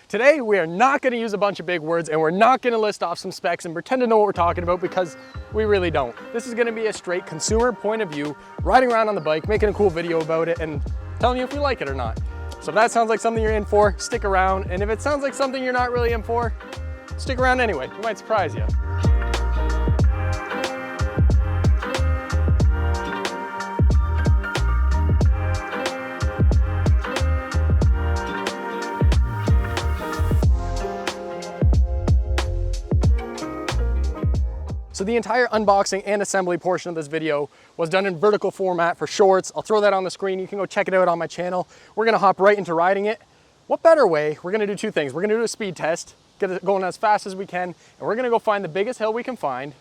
Today, we are not gonna use a bunch of big words and we're not gonna list off some specs and pretend to know what we're talking about because we really don't. This is gonna be a straight consumer point of view, riding around on the bike, making a cool video about it and telling you if we like it or not. So if that sounds like something you're in for, stick around. And if it sounds like something you're not really in for, stick around anyway. It might surprise you. So the entire unboxing and assembly portion of this video was done in vertical format for shorts. I'll throw that on the screen. You can go check it out on my channel. We're gonna hop right into riding it. What better way? We're gonna do two things. We're gonna do a speed test, get it going as fast as we can, and we're gonna go find the biggest hill we can find,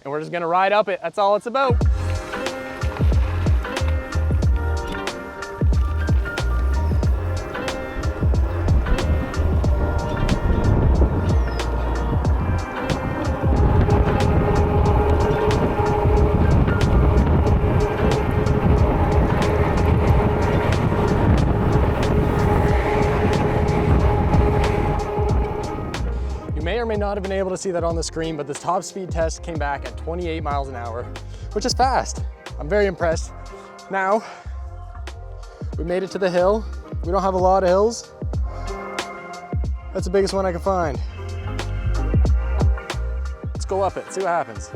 and we're just gonna ride up it. That's all it's about. May or may not have been able to see that on the screen, but this top speed test came back at 28 miles an hour, which is fast. I'm very impressed. Now, we made it to the hill. We don't have a lot of hills. That's the biggest one I can find. Let's go up it, see what happens.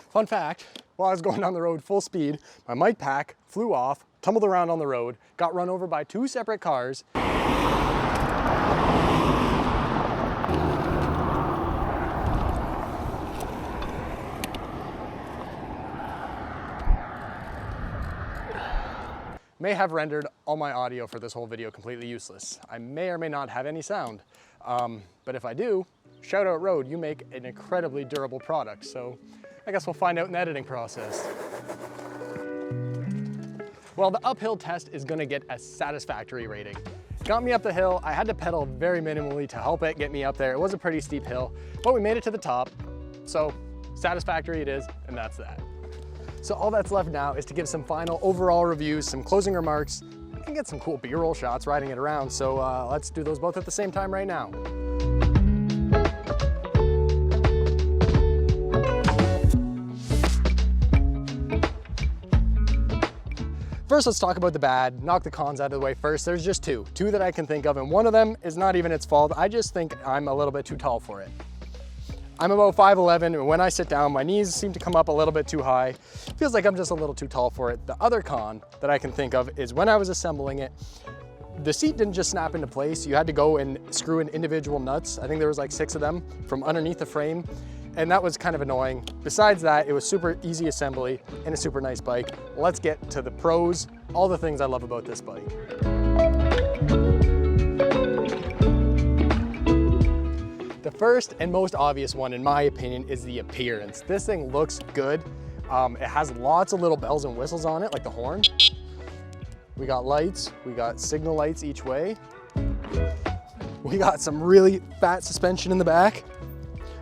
Fun fact, while I was going down the road full speed, my mic pack flew off, tumbled around on the road, got run over by two separate cars. May have rendered all my audio for this whole video completely useless. I may or may not have any sound, but if I do, shout out Rode, you make an incredibly durable product, so I guess we'll find out in the editing process. Well, the uphill test is gonna get a satisfactory rating. Got me up the hill. I had to pedal very minimally to help it get me up there. It was a pretty steep hill, but we made it to the top. So satisfactory it is, and that's that. So all that's left now is to give some final overall reviews, some closing remarks, and get some cool B-roll shots riding it around. So let's do those both at the same time right now. First, let's talk about the bad, knock the cons out of the way first. There's just two that I can think of, and one of them is not even its fault. I just think I'm a little bit too tall for it. I'm about 5'11", and when I sit down, my knees seem to come up a little bit too high. Feels like I'm just a little too tall for it. The other con that I can think of is when I was assembling it, the seat didn't just snap into place. You had to go and screw in individual nuts. I think there was like 6 of them from underneath the frame. And that was kind of annoying. Besides that, it was super easy assembly and a super nice bike. Let's get to the pros, all the things I love about this bike. The first and most obvious one, in my opinion, is the appearance. This thing looks good. It has lots of little bells and whistles on it, like the horn. We got lights, we got signal lights each way. We got some really fat suspension in the back.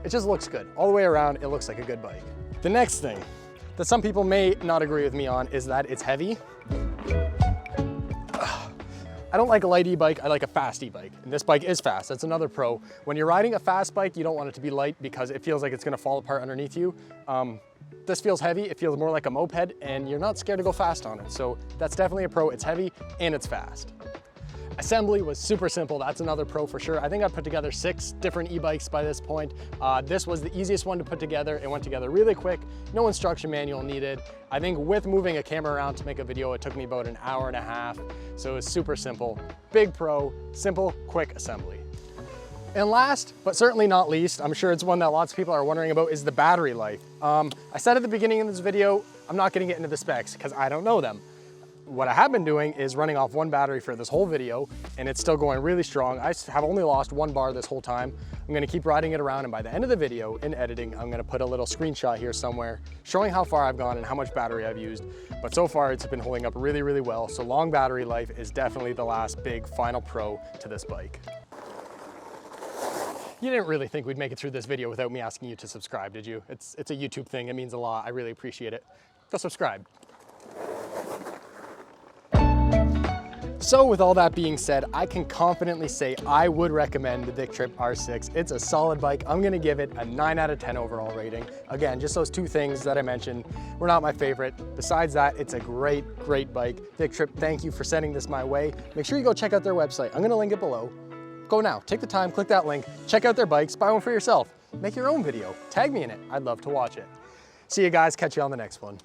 It just looks good. All the way around, it looks like a good bike. The next thing that some people may not agree with me on is that it's heavy. I don't like a light e-bike, I like a fast e-bike. And this bike is fast, that's another pro. When you're riding a fast bike, you don't want it to be light because it feels like it's gonna fall apart underneath you. This feels heavy, it feels more like a moped, and you're not scared to go fast on it. So that's definitely a pro, it's heavy and it's fast. Assembly was super simple. That's another pro for sure. I think I put together 6 different e-bikes by this point. This was the easiest one to put together. It went together really quick. No instruction manual needed. I think with moving a camera around to make a video, it took me about an hour and a half. So it was super simple. Big pro, simple, quick assembly. And last, but certainly not least, I'm sure it's one that lots of people are wondering about, is the battery life. I said at the beginning of this video, I'm not gonna get into the specs because I don't know them. What I have been doing is running off one battery for this whole video, and it's still going really strong. I have only lost 1 bar this whole time. I'm gonna keep riding it around, and by the end of the video, in editing, I'm gonna put a little screenshot here somewhere showing how far I've gone and how much battery I've used. But so far, it's been holding up really, really well. So long battery life is definitely the last big final pro to this bike. You didn't really think we'd make it through this video without me asking you to subscribe, did you? It's a YouTube thing, it means a lot. I really appreciate it. Go subscribe. So with all that being said, I can confidently say I would recommend the Victrip R6. It's a solid bike. I'm gonna give it a 9 out of 10 overall rating. Again, just those 2 things that I mentioned were not my favorite. Besides that, it's a great, great bike. Victrip, thank you for sending this my way. Make sure you go check out their website. I'm gonna link it below. Go now, take the time, click that link, check out their bikes, buy one for yourself. Make your own video, tag me in it. I'd love to watch it. See you guys, catch you on the next one.